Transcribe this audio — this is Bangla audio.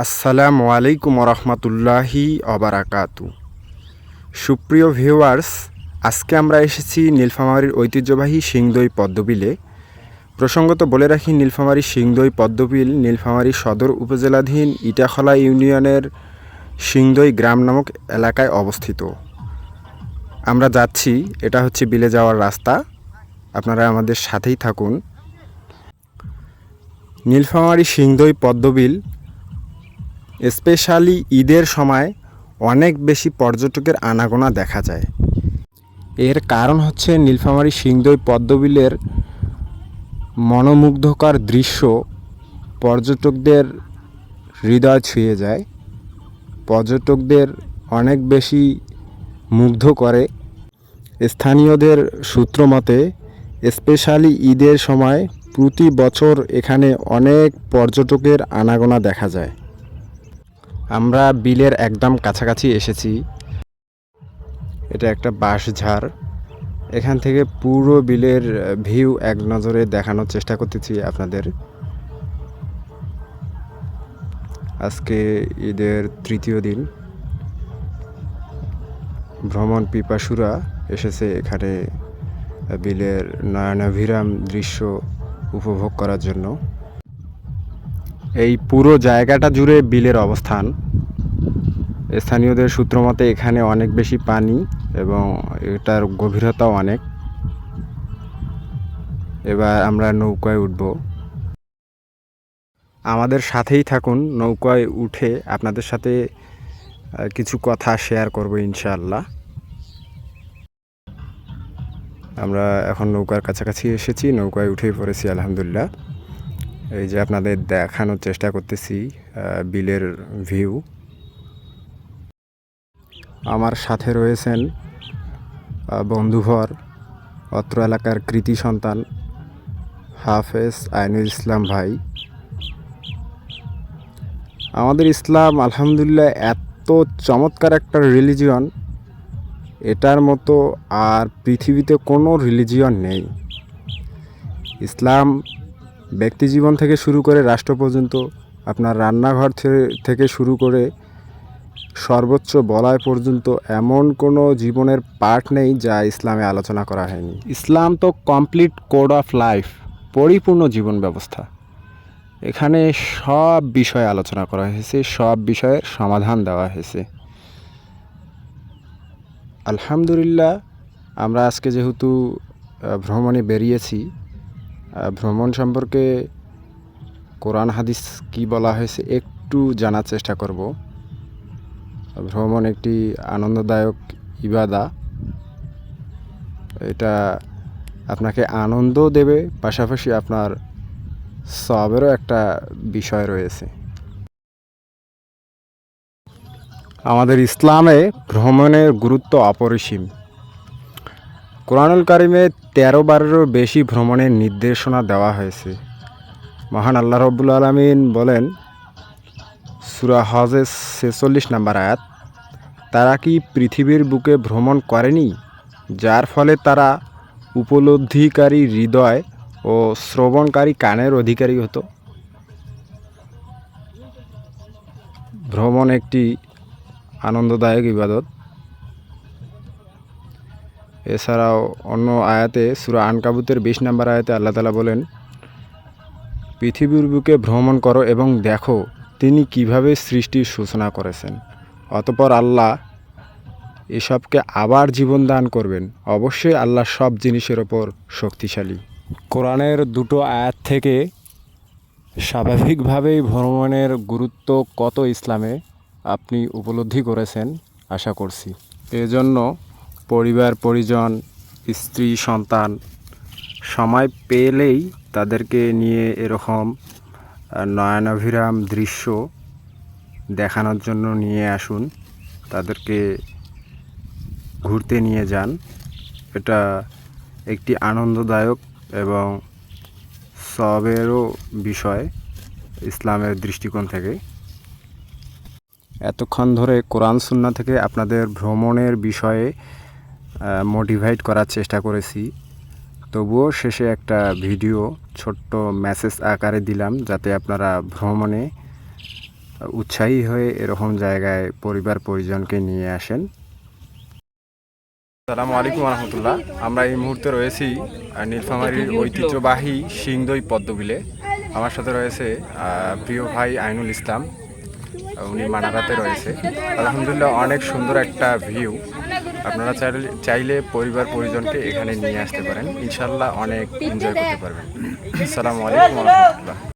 আসসালামু আলাইকুম রহমতুল্লাহি অবরাকাতু। সুপ্রিয় ভিউয়ার্স, আজকে আমরা এসেছি নীলফামারীর ঐতিহ্যবাহী সিংদই পদ্মবিলে। প্রসঙ্গত বলে রাখি, নীলফামারী সিংদই পদ্মবিল নীলফামারী সদর উপজেলাধীন ইটাখলা ইউনিয়নের সিংদই গ্রাম নামক এলাকায় অবস্থিত। আমরা যাচ্ছি, এটা হচ্ছে বিলে যাওয়ার রাস্তা। আপনারা আমাদের সাথেই থাকুন। নীলফামারী সিংদই পদ্মবিল স্পেশালি ঈদের সময় অনেক বেশি পর্যটকের আনাগোনা দেখা যায়। এর কারণ হচ্ছে নীলফামারী সিংদই পদ্মবিলের মনোমুগ্ধকর দৃশ্য পর্যটকদের হৃদয় ছুঁয়ে যায়, পর্যটকদের অনেক বেশি মুগ্ধ করে। স্থানীয়দের সূত্র মতে স্পেশালি ঈদের সময় প্রতি বছর এখানে অনেক পর্যটকের আনাগোনা দেখা যায়। আমরা বিলের একদম কাছাকাছি এসেছি। এটা একটা বাঁশঝাড়। এখান থেকে পুরো বিলের ভিউ এক নজরে দেখানোর চেষ্টা করতেছি আপনাদের। আজকে ঈদের তৃতীয় দিন। ভ্রমণ পিপাসুরা এসেছে এখানে বিলের নয়নাভিরাম দৃশ্য উপভোগ করার জন্য। এই পুরো জায়গাটা জুড়ে বিলের অবস্থান। স্থানীয়দের সূত্র মতে এখানে অনেক বেশি পানি এবং এটার গভীরতাও অনেক। এবার আমরা নৌকায় উঠব। আমাদের সাথেই থাকুন। নৌকায় উঠে আপনাদের সাথে কিছু কথা শেয়ার করব ইনশাআল্লাহ। আমরা এখন নৌকার কাছাকাছি এসেছি, নৌকায় উঠেই পড়েছি আলহামদুলিল্লাহ। এই যে আপনাদের দেখানোর চেষ্টা করতেছি বিলের ভিউ। আমার সাথে রয়েছেন বন্ধুভর অত্র এলাকার কৃতি সন্তান হাফেজ আইনুল ইসলাম ভাই। আমাদের ইসলাম আলহামদুলিল্লাহ এত চমৎকার একটা রিলিজিয়ন, এটার মতো আর পৃথিবীতে কোনো রিলিজিয়ন নেই। ইসলাম ব্যক্তিজীবন থেকে শুরু করে রাষ্ট্র পর্যন্ত, আপনার রান্নাঘর থেকে শুরু করে সর্বোচ্চ বলয় পর্যন্ত এমন কোনো জীবনের পার্ট নেই যা ইসলামে আলোচনা করা হয়নি। ইসলাম তো কমপ্লিট কোড অফ লাইফ, পরিপূর্ণ জীবন ব্যবস্থা। এখানে সব বিষয়ে আলোচনা করা হয়েছে, সব বিষয়ের সমাধান দেওয়া হয়েছে। আলহামদুলিল্লাহ, আমরা আজকে যেহেতু ভ্রমণে বেরিয়েছি, ভ্রমণ সম্পর্কে কোরআন হাদিস কি বলা হয়েছে একটু জানার চেষ্টা করব। ভ্রমণ একটি আনন্দদায়ক ইবাদা। এটা আপনাকে আনন্দ দেবে, পাশাপাশি আপনার সওয়াবেরও একটা বিষয় রয়েছে। আমাদের ইসলামে ভ্রমণের গুরুত্ব অপরিসীম। কোরআনুল কারিমে 13বারেরও বেশি ভ্রমণের নির্দেশনা দেওয়া হয়েছে। মহান আল্লাহ রব্বুল আলামিন বলেন সূরা হজের 46 নম্বর আয়াত, তারা কি পৃথিবীর বুকে ভ্রমণ করেনি, যার ফলে তারা উপলব্ধিকারী হৃদয় ও শ্রবণকারী কানের অধিকারী হতো। ভ্রমণ একটি আনন্দদায়ক ইবাদত। এছাড়াও অন্য আয়াতে সূরা আনকাবুতের 20 নম্বর আয়াতে আল্লাহ তাআলা বলেন, পৃথিবীর বুকে ভ্রমণ করো এবং দেখো তিনি কিভাবে সৃষ্টির সূচনা করেছেন, অতঃপর আল্লাহ এসবকে আবার জীবন দান করবেন। অবশ্যই আল্লাহ সব জিনিসের ওপর শক্তিশালী। কোরআনের দুটো আয়াত থেকে স্বাভাবিকভাবেই ভ্রমণের গুরুত্ব কত ইসলামে আপনি উপলব্ধি করেছেন আশা করছি। এজন্য পরিবার পরিজন, স্ত্রী সন্তান সময় পেলেই তাদেরকে নিয়ে এরকম নয়নাভিরাম দৃশ্য দেখানোর জন্য নিয়ে আসুন, তাদেরকে ঘুরতে নিয়ে যান। এটা একটি আনন্দদায়ক এবং সওয়াবেরও বিষয় ইসলামের দৃষ্টিকোণ থেকে। এতক্ষণ ধরে কোরআন সুন্নাহ থেকে আপনাদের ভ্রমণের বিষয়ে মোটিভেট করার চেষ্টা করেছি, তবুও শেষে একটা ভিডিও ছোট্ট মেসেজ আকারে দিলাম যাতে আপনারা ভ্রমণে উৎসাহী হয়ে এরকম জায়গায় পরিবার পরিজনকে নিয়ে আসেন। আসসালামু আলাইকুম রহমতুল্লাহ। আমরা এই মুহূর্তে রয়েছি নীলফামারীর ঐতিহ্যবাহী শিংদই পদ্মবিলে। আমার সাথে রয়েছে প্রিয় ভাই আইনুল ইসলাম, উনি মানারাতে রয়েছে। আলহামদুলিল্লাহ অনেক সুন্দর একটা ভিউ। আপনারা চাইলে পরিবার পরিজনকে এখানে নিয়ে আসতে পারেন, ইনশাল্লাহ অনেক এনজয় করতে পারবেন। আসসালামু আলাইকুম রহমতুল্লাহ।